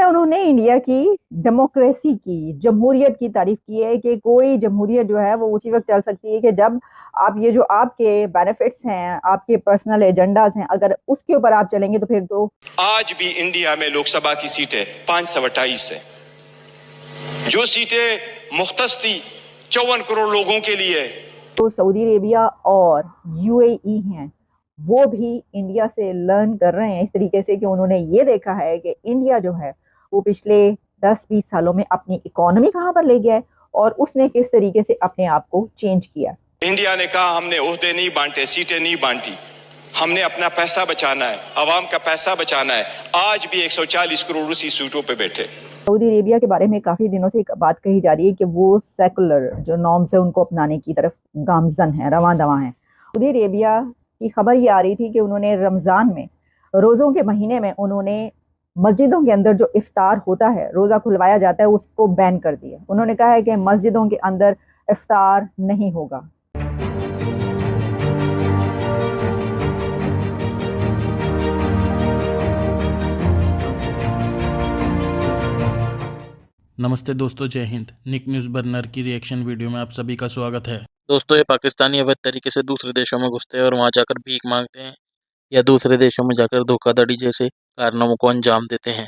انہوں نے انڈیا کی ڈیموکریسی کی، جمہوریت کی تعریف کی ہے کہ کوئی جمہوریت جو ہے وہ اسی وقت چل سکتی ہے کہ جب آپ یہ جو آپ کے بینیفٹس ہیں، آپ کے پرسنل ایجنڈاز ہیں، اگر اس کے اوپر آپ چلیں گے تو پھر تو آج بھی انڈیا میں لوک سبھا کی سیٹیں 528 ہیں، جو سیٹیں مختص تھی 54 کروڑ لوگوں کے لیے، تو سعودی عربیہ اور یو اے ای ہیں وہ بھی انڈیا سے لرن کر رہے ہیں اس طریقے سے کہ انہوں نے یہ دیکھا ہے کہ انڈیا جو ہے وہ پچھلے 10-20 سالوں میں اپنی اکانومی کہاں پر لے گیا ہے اور اس نے کس طریقے سے اپنے آپ کو چینج کیا۔ انڈیا نے کہا ہم نے عہدے نہیں بانٹے، سیٹیں نہیں بانٹی، ہم نے اپنا پیسہ بچانا ہے، عوام کا پیسہ بچانا ہے۔ آج بھی 140 کروڑ اسی سیٹوں پہ بیٹھے۔ سعودی عربیہ کے بارے میں کافی دنوں سے ایک بات کہی جا رہی ہے کہ وہ سیکولر جو نارمز ہیں ان کو اپنانے کی طرف گامزن ہیں، رواں دواں ہیں۔ سعودی عربیہ کی خبر یہ آ رہی تھی کہ انہوں نے رمضان میں، روزوں کے مہینے میں انہوں نے مسجدوں کے اندر جو افطار ہوتا ہے، روزہ کھلوایا جاتا ہے، اس کو بین کر دیا۔ انہوں نے کہا ہے کہ مسجدوں کے اندر افطار نہیں ہوگا۔ نمستے دوستو، جے ہند۔ نک نیوز برنر کی ریئیکشن ویڈیو میں آپ سبھی کا سواگت ہے۔ دوستو، یہ پاکستانی اویدھ طریقے سے دوسرے دیشوں میں گھستے ہیں اور وہاں جا کر بھیک مانگتے ہیں یا دوسرے دیشوں میں جا کر دھوکہ دھڑی جیسے کارناموں کو انجام دیتے ہیں۔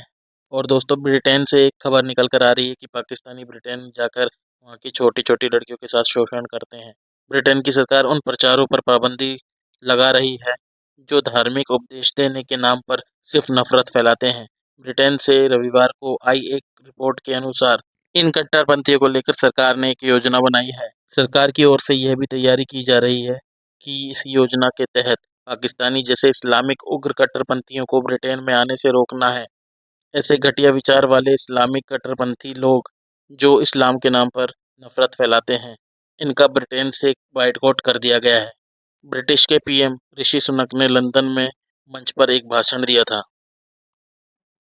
اور دوستو، برٹین سے ایک خبر نکل کر آ رہی ہے کہ پاکستانی برٹین جا کر وہاں کی چھوٹی چھوٹی لڑکیوں کے ساتھ شوشن کرتے ہیں۔ برٹین کی سرکار ان پرچاروں پر پابندی لگا رہی ہے جو دھارمک اپدیش دینے کے نام پر صرف نفرت پھیلاتے ہیں۔ برٹین سے رویوار کو آئی ایک رپورٹ کے انوسار ان کٹر پنتھیوں کو لے کر سرکار نے ایک یوجنا بنائی ہے۔ سرکار کی اور سے یہ بھی تیاری کی جا رہی ہے کہ اس یوجنا کے تحت پاکستانی جیسے اسلامک اگر کٹر پنتھیوں کو برٹین میں آنے سے روکنا ہے۔ ایسے گھٹیا وچار والے اسلامک کٹر پنتھی لوگ جو اسلام کے نام پر نفرت پھیلاتے ہیں، ان کا برٹین سے بائیکاٹ کر دیا گیا ہے۔ برٹش کے پی ایم رشی سنک نے لندن میں منچ پر ایک بھاشن دیا تھا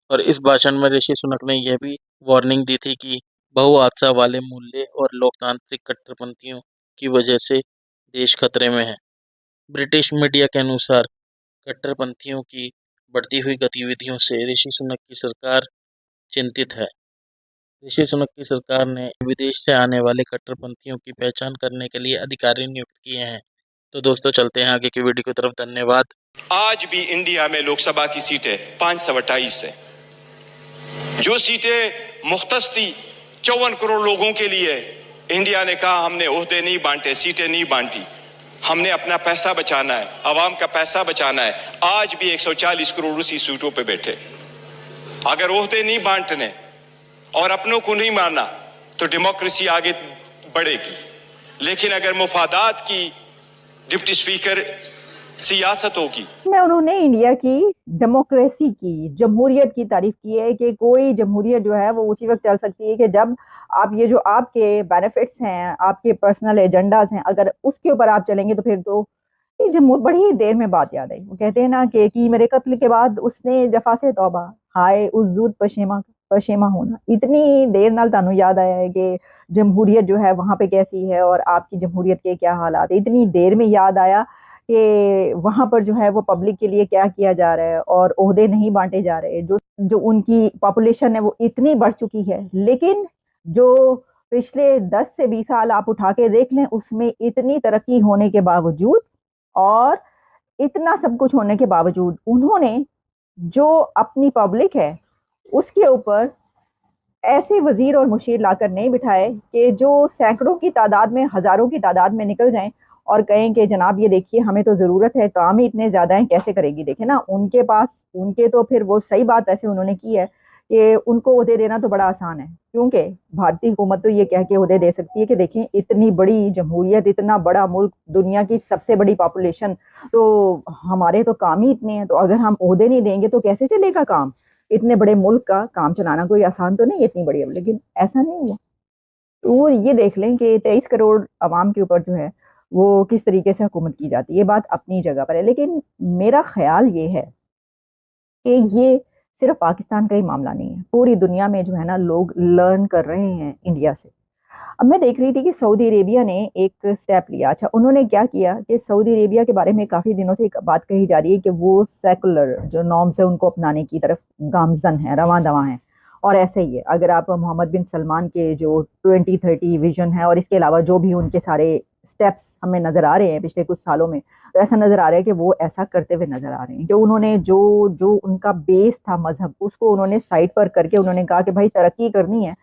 اور اس بھاشن میں رشی سنک نے یہ بھی وارننگ دی تھی کہ بہو حادثہ والے مولیہ اور لوکتانترک کٹر پنتھیوں کی وجہ سے دیش خطرے میں ہے۔ برٹش میڈیا کے انوسار کٹر پنتھیوں کی بڑھتی ہوئی گتیویدھیوں سے رشی سنک کی سرکار چنتت ہے۔ رشی سنک کی سرکار نے ودیش سے آنے والے کٹر پنتھیوں کی پہچان کرنے کے لیے ادھیکاری نیوکت کیے ہیں۔ تو دوستو، چلتے ہیں آگے کی ویڈیو کی طرف۔ دھنیہ واد۔ آج بھی انڈیا میں لوک سبھا کی سیٹیں 528 ہیں، جو سیٹیں مختص تھی 54 کروڑ لوگوں کے لیے، انڈیا نے کہا ہم نے عہدے نہیں بانٹے، سیٹیں نہیں بانٹی، ہم نے اپنا پیسہ بچانا ہے، عوام کا پیسہ بچانا ہے۔ آج بھی 140 کروڑ اسی سیٹوں پہ بیٹھے۔ اگر عہدے نہیں بانٹنے اور اپنوں کو نہیں ماننا تو ڈیموکریسی آگے بڑھے گی، لیکن اگر مفادات کی ڈپٹی اسپیکر سیاست ہوگی۔ میں انہوں نے انڈیا کی ڈیموکریسی کی، جمہوریت کی تعریف کی ہے کہ کوئی جمہوریت جو ہے وہ اسی وقت چل سکتی ہے کہ جب آپ یہ جو آپ کے بینیفٹس ہیں، آپ کے پرسنل ایجنڈاز ہیں، اگر اس کے اوپر آپ چلیں گے تو پھر تو یہ جمہور بڑی ہی دیر میں بات یاد آئی۔ وہ کہتے ہیں نا کہ کی میرے قتل کے بعد اس نے جفا سے توبہ، ہائے اس زود پشیماں ہونا۔ اتنی دیر نال تانوں یاد آیا ہے کہ جمہوریت جو ہے وہاں پہ کیسی ہے اور آپ کی جمہوریت کے کیا حالات ہیں۔ اتنی دیر میں یاد آیا کہ وہاں پر جو ہے وہ پبلک کے لیے کیا کیا جا رہا ہے اور عہدے نہیں بانٹے جا رہے، جو ان کی پاپولیشن ہے وہ اتنی بڑھ چکی ہے، لیکن جو پچھلے 10 سے 20 سال آپ اٹھا کے دیکھ لیں اس میں اتنی ترقی ہونے کے باوجود اور اتنا سب کچھ ہونے کے باوجود انہوں نے جو اپنی پبلک ہے اس کے اوپر ایسے وزیر اور مشیر لا کر نہیں بٹھائے کہ جو سینکڑوں کی تعداد میں، ہزاروں کی تعداد میں نکل جائیں اور کہیں کہ جناب یہ دیکھیے ہمیں تو ضرورت ہے، کام ہی اتنے زیادہ ہیں، کیسے کرے گی۔ دیکھیں نا ان کے پاس، ان کے تو پھر وہ صحیح بات ایسے انہوں نے کی ہے کہ ان کو عہدے دینا تو بڑا آسان ہے، کیونکہ بھارتی حکومت تو یہ کہہ کے عہدے دے سکتی ہے کہ دیکھیں اتنی بڑی جمہوریت، اتنا بڑا ملک، دنیا کی سب سے بڑی پاپولیشن، تو ہمارے تو کام ہی اتنے ہیں، تو اگر ہم عہدے نہیں دیں گے تو کیسے چلے گا کام۔ اتنے بڑے ملک کا کام چلانا کوئی آسان تو نہیں، اتنی بڑی، لیکن ایسا نہیں ہوا۔ تو یہ دیکھ لیں کہ 23 کروڑ عوام کے اوپر جو ہے وہ کس طریقے سے حکومت کی جاتی ہے۔ یہ بات اپنی جگہ پر ہے، لیکن میرا خیال یہ ہے کہ یہ صرف پاکستان کا ہی معاملہ نہیں ہے، پوری دنیا میں جو ہے نا لوگ لرن کر رہے ہیں انڈیا سے۔ اب میں دیکھ رہی تھی کہ سعودی عربیہ نے ایک سٹیپ لیا۔ اچھا انہوں نے کیا کیا کہ سعودی عربیہ کے بارے میں کافی دنوں سے ایک بات کہی جا رہی ہے کہ وہ سیکولر جو نارمز ہیں ان کو اپنانے کی طرف گامزن ہے، رواں دواں ہیں، اور ایسے ہی ہے اگر آپ محمد بن سلمان کے جو 2030 ویژن ہے اور اس کے علاوہ جو بھی ان کے سارے سٹیپس ہمیں نظر آ رہے ہیں پچھلے کچھ سالوں میں، تو ایسا نظر آ رہا ہے کہ وہ ایسا کرتے ہوئے نظر آ رہے ہیں کہ انہوں نے جو ان کا بیس تھا مذہب، اس کو انہوں نے سائڈ پر کر کے انہوں نے کہا کہ بھائی ترقی کرنی ہے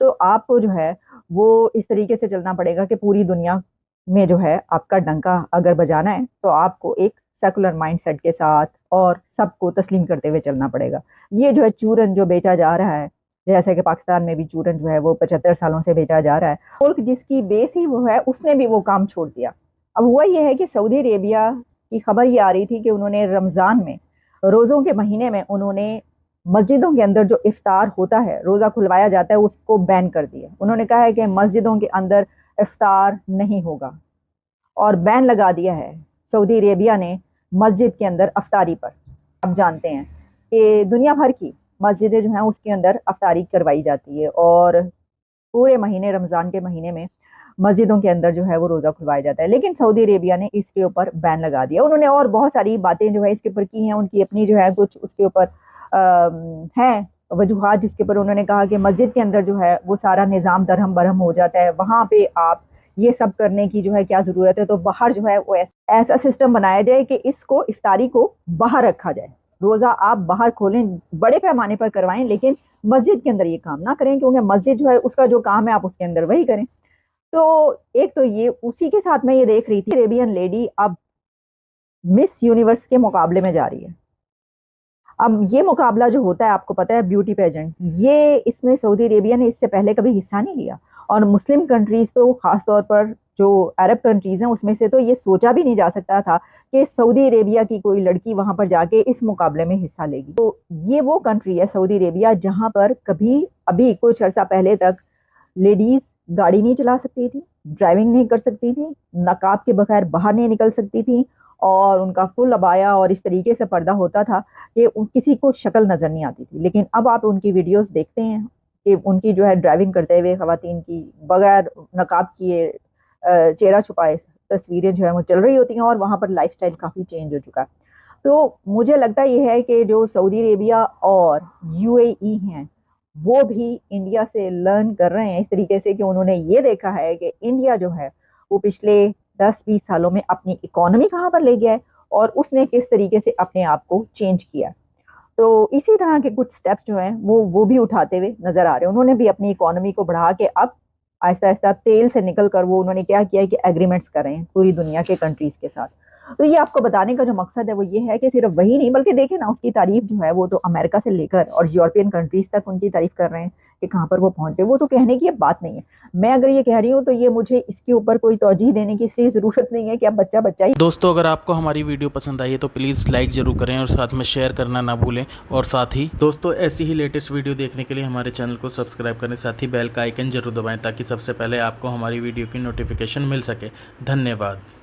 تو آپ کو جو ہے وہ اس طریقے سے چلنا پڑے گا کہ پوری دنیا میں جو ہے آپ کا ڈنکا اگر بجانا ہے تو آپ کو ایک سیکولر مائنڈ سیٹ کے ساتھ اور سب کو تسلیم کرتے ہوئے چلنا پڑے گا۔ یہ جو ہے چورن جو بیچا جا رہا ہے، جیسے کہ پاکستان میں بھی چورن جو ہے وہ 75 سالوں سے بیچا جا رہا ہے، ملک جس کی بیس ہی وہ ہے اس نے بھی وہ کام چھوڑ دیا۔ اب ہوا یہ ہے کہ سعودی عربیہ کی خبر یہ آ رہی تھی کہ انہوں نے رمضان میں، روزوں کے مہینے میں انہوں نے مسجدوں کے اندر جو افطار ہوتا ہے، روزہ کھلوایا جاتا ہے، اس کو بین کر دیا۔ انہوں نے کہا ہے کہ مسجدوں کے اندر افطار نہیں ہوگا اور بین لگا دیا ہے سعودی عربیہ نے مسجد کے اندر افطاری پر۔ آپ جانتے ہیں کہ دنیا بھر کی مسجدیں جو ہیں اس کے اندر افطاری کروائی جاتی ہے اور پورے مہینے رمضان کے مہینے میں مسجدوں کے اندر جو ہے وہ روزہ کھلوایا جاتا ہے، لیکن سعودی عربیہ نے اس کے اوپر بین لگا دیا۔ انہوں نے اور بہت ساری باتیں جو ہے اس کے اوپر کی ہیں، ان کی اپنی جو ہے کچھ اس کے اوپر ہیں وجوہات، جس کے اوپر انہوں نے کہا کہ مسجد کے اندر جو ہے وہ سارا نظام درہم برہم ہو جاتا ہے، وہاں پہ آپ یہ سب کرنے کی جو ہے کیا ضرورت ہے، تو باہر جو ہے وہ ایسا سسٹم بنایا جائے کہ اس کو افطاری کو باہر رکھا جائے، روزہ آپ باہر کھولیں، بڑے پیمانے پر کروائیں، لیکن مسجد کے اندر یہ کام نہ کریں، کیونکہ مسجد جو ہے اس کا جو کام ہے آپ اس کے اندر وہی کریں۔ تو ایک تو یہ، اسی کے ساتھ میں یہ دیکھ رہی تھی عربین لیڈی اب مس یونیورس کے مقابلے میں جا رہی ہے۔ اب یہ مقابلہ جو ہوتا ہے آپ کو پتہ ہے بیوٹی پیجنٹ، یہ اس میں سعودی عربیہ نے اس سے پہلے کبھی حصہ نہیں لیا، اور مسلم کنٹریز تو خاص طور پر جو عرب کنٹریز ہیں اس میں سے تو یہ سوچا بھی نہیں جا سکتا تھا کہ سعودی عربیہ کی کوئی لڑکی وہاں پر جا کے اس مقابلے میں حصہ لے گی۔ تو یہ وہ کنٹری ہے سعودی عربیہ جہاں پر کبھی ابھی کچھ عرصہ پہلے تک لیڈیز گاڑی نہیں چلا سکتی تھی، ڈرائیونگ نہیں کر سکتی تھی، نقاب کے بغیر باہر نہیں نکل سکتی تھی، اور ان کا فل عبایا اور اس طریقے سے پردہ ہوتا تھا کہ کسی کو شکل نظر نہیں آتی تھی۔ لیکن اب آپ ان کی ویڈیوز دیکھتے ہیں کہ ان کی جو ہے ڈرائیونگ کرتے ہوئے خواتین کی بغیر نقاب کیے چہرہ چھپائے تصویریں جو ہے وہ چل رہی ہوتی ہیں، اور وہاں پر لائف سٹائل کافی چینج ہو چکا ہے۔ تو مجھے لگتا یہ ہے کہ جو سعودی عربیہ اور UAE ہیں وہ بھی انڈیا سے لرن کر رہے ہیں اس طریقے سے کہ انہوں نے یہ دیکھا ہے کہ انڈیا جو ہے وہ پچھلے 10-20 سالوں میں اپنی اکانومی کہاں پر لے گیا ہے اور اس نے کس طریقے سے اپنے آپ کو چینج کیا۔ تو اسی طرح کے کچھ سٹیپس جو ہیں وہ بھی اٹھاتے ہوئے نظر آ رہے ہیں۔ انہوں نے بھی اپنی اکانومی کو بڑھا کے اب آہستہ آہستہ تیل سے نکل کر وہ انہوں نے کیا کیا ہے کہ ایگریمنٹس کر رہے ہیں پوری دنیا کے کنٹریز کے ساتھ۔ تو یہ آپ کو بتانے کا جو مقصد ہے وہ یہ ہے کہ صرف وہی نہیں بلکہ دیکھیں نا اس کی تعریف جو ہے وہ تو امریکہ سے لے کر اور یورپین کنٹریز تک ان کی تعریف کر رہے ہیں کہ کہاں پر وہ پہنچے۔ وہ تو کہنے کی اب بات نہیں ہے، میں اگر یہ کہہ رہی ہوں تو یہ مجھے اس کے اوپر کوئی توجہ دینے کی اس لیے ضرورت نہیں ہے کہ اب بچہ بچہ ہی۔ دوستو اگر آپ کو ہماری ویڈیو پسند آئی ہے تو پلیز لائک ضرور کریں اور ساتھ میں شیئر کرنا نہ بھولیں، اور ساتھ ہی دوستو ایسی ہی لیٹسٹ ویڈیو دیکھنے کے لیے ہمارے چینل کو سبسکرائب کریں، ساتھ ہی بیل کا آئیکن ضرور دبائیں تاکہ سب سے پہلے آپ کو ہماری ویڈیو کی نوٹیفیکیشن مل سکے۔ دھنیہ واد۔